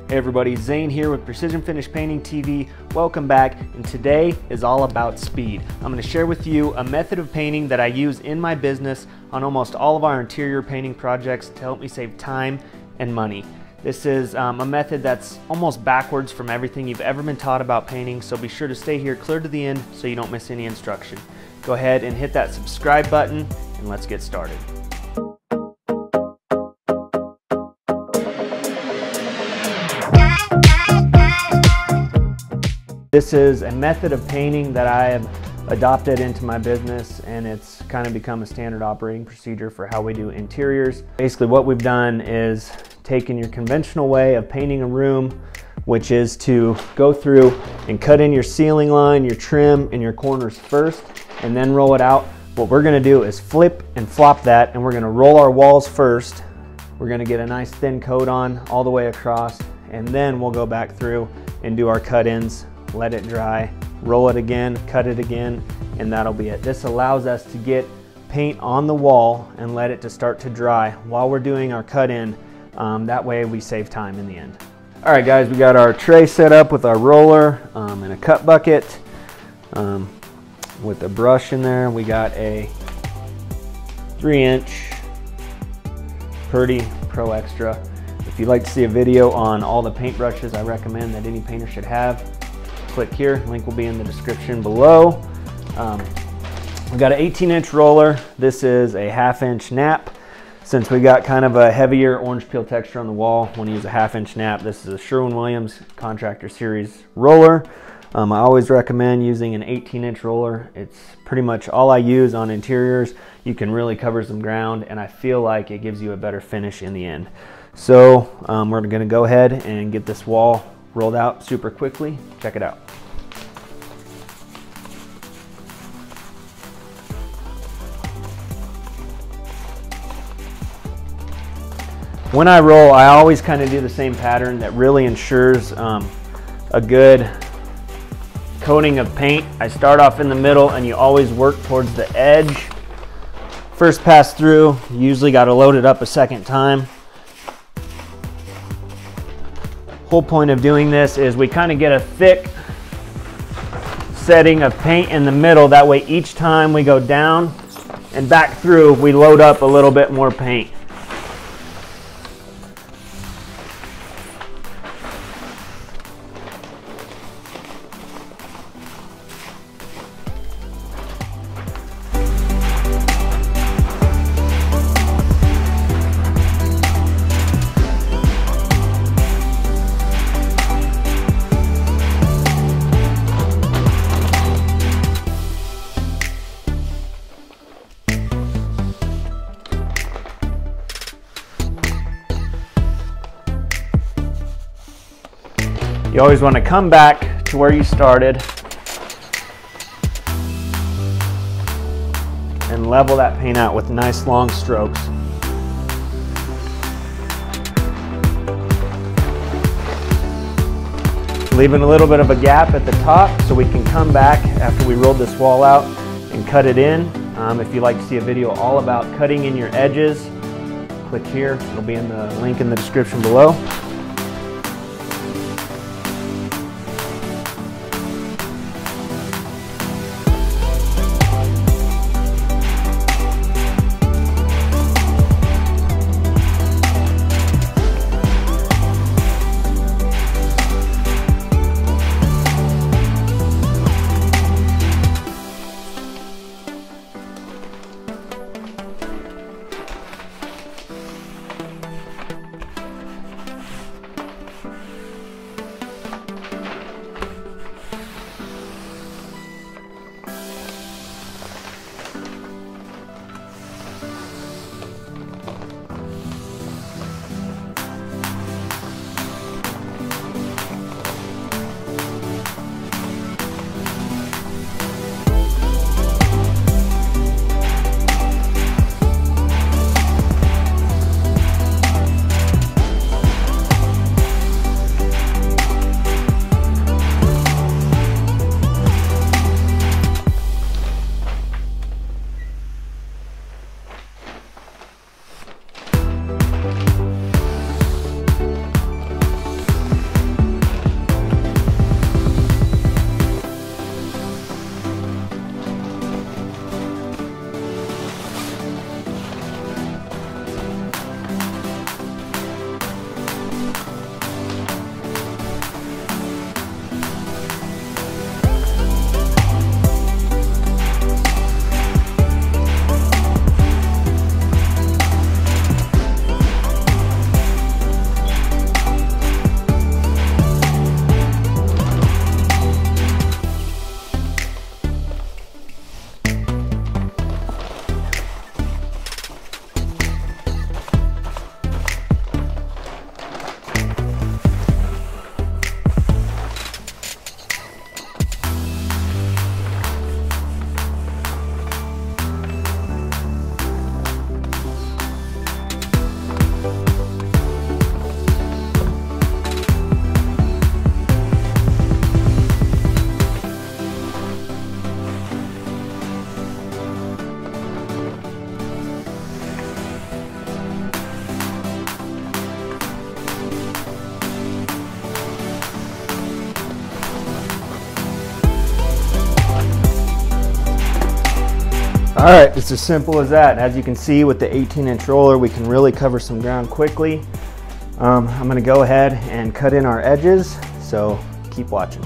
Hey everybody, Zane here with Precision Finish Painting TV. Welcome back, and today is all about speed. I'm going to share with you a method of painting that I use in my business on almost all of our interior painting projects to help me save time and money. This is a method that's almost backwards from everything you've ever been taught about painting, so be sure to stay here clear to the end so you don't miss any instruction. Go ahead and hit that subscribe button and let's get started. This is a method of painting that I have adopted into my business, and it's kind of become a standard operating procedure for how we do interiors. Basically what we've done is taken your conventional way of painting a room, which is to go through and cut in your ceiling line, your trim, and your corners first, and then roll it out. What we're gonna do is flip and flop that, and we're gonna roll our walls first. We're gonna get a nice thin coat on all the way across, and then we'll go back through and do our cut-ins. Let it dry, roll it again, cut it again, and that'll be it. This allows us to get paint on the wall and let it to start to dry while we're doing our cut-in. That way we save time in the end. All right guys, we got our tray set up with our roller and a cut bucket with a brush in there. We got a 3-inch Purdy Pro Extra. If you'd like to see a video on all the paint brushes I recommend that any painter should have, click here, link will be in the description below. We got an 18-inch roller. This is a 1/2-inch nap. Since we got kind of a heavier orange peel texture on the wall, I want to use a 1/2-inch nap. This is a Sherwin-Williams Contractor Series roller. I always recommend using an 18-inch roller. It's pretty much all I use on interiors. You can really cover some ground, and I feel like it gives you a better finish in the end. So we're going to go ahead and get this wall rolled out super quickly. Check it out. When I roll, I always kind of do the same pattern that really ensures a good coating of paint. I start off in the middle, and you always work towards the edge. First pass through, you usually got to load it up a second time. Whole point of doing this is we kind of get a thick setting of paint in the middle. That way each time we go down and back through, we load up a little bit more paint. You always want to come back to where you started and level that paint out with nice long strokes. Leaving a little bit of a gap at the top so we can come back after we rolled this wall out and cut it in. If you'd like to see a video all about cutting in your edges, click here. It'll be in the link in the description below. All right, it's as simple as that. As you can see with the 18-inch roller, we can really cover some ground quickly. I'm gonna go ahead and cut in our edges, so keep watching.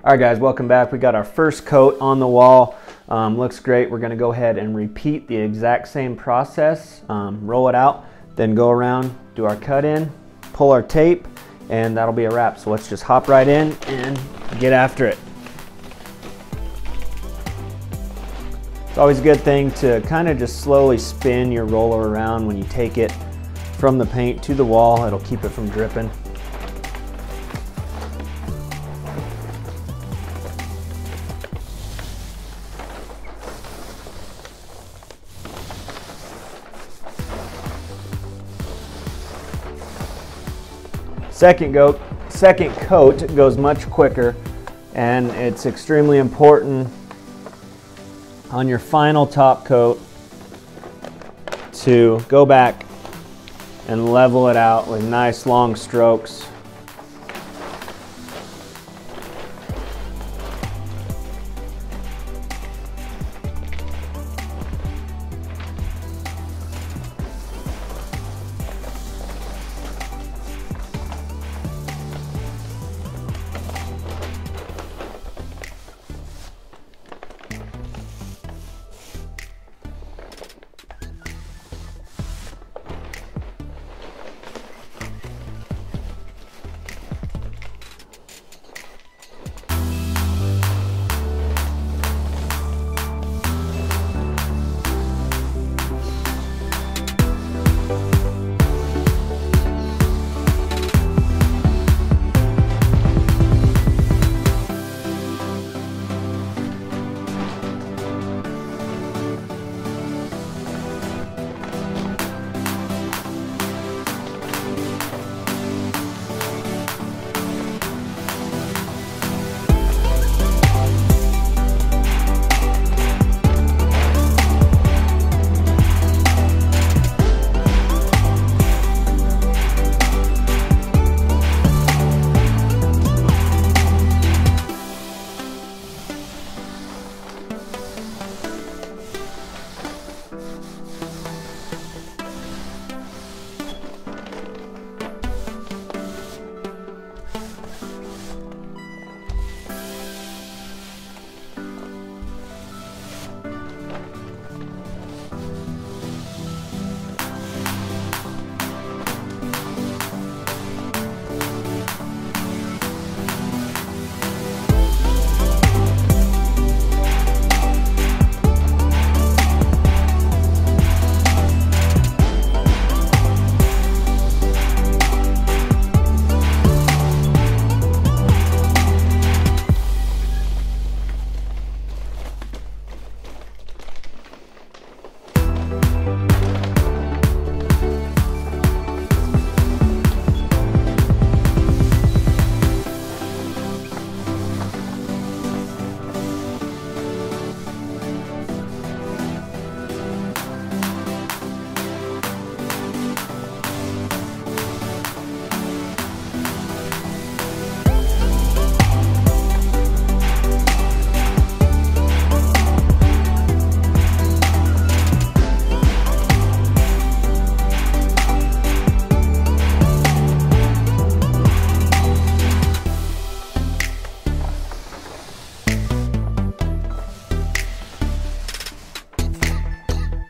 All right guys, welcome back. We got our first coat on the wall. Looks great. We're gonna go ahead and repeat the exact same process. Roll it out, then go around, do our cut in, pull our tape, and that'll be a wrap. So let's just hop right in and get after it. It's always a good thing to kind of just slowly spin your roller around when you take it from the paint to the wall. It'll keep it from dripping. Second coat goes much quicker, and it's extremely important on your final top coat to go back and level it out with nice long strokes.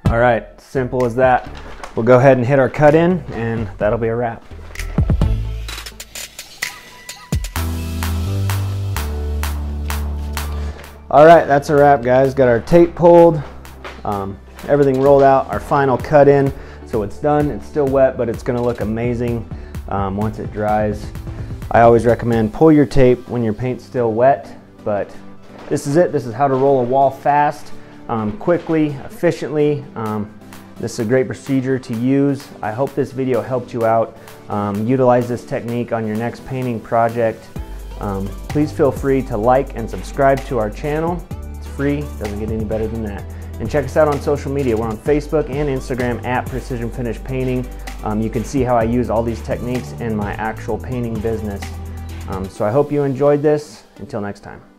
All right, simple as that. We'll go ahead and hit our cut in, and that'll be a wrap. All right, that's a wrap, guys. Got our tape pulled, everything rolled out, our final cut in. So it's done. It's still wet, but it's gonna look amazing once it dries. I always recommend pull your tape when your paint's still wet, but this is it. This is how to roll a wall fast, quickly, efficiently. This is a great procedure to use. I hope this video helped you out. Utilize this technique on your next painting project. Please feel free to like and subscribe to our channel. It's free, doesn't get any better than that. And check us out on social media. We're on Facebook and Instagram at Precision Finish Painting. You can see how I use all these techniques in my actual painting business. So I hope you enjoyed this. Until next time.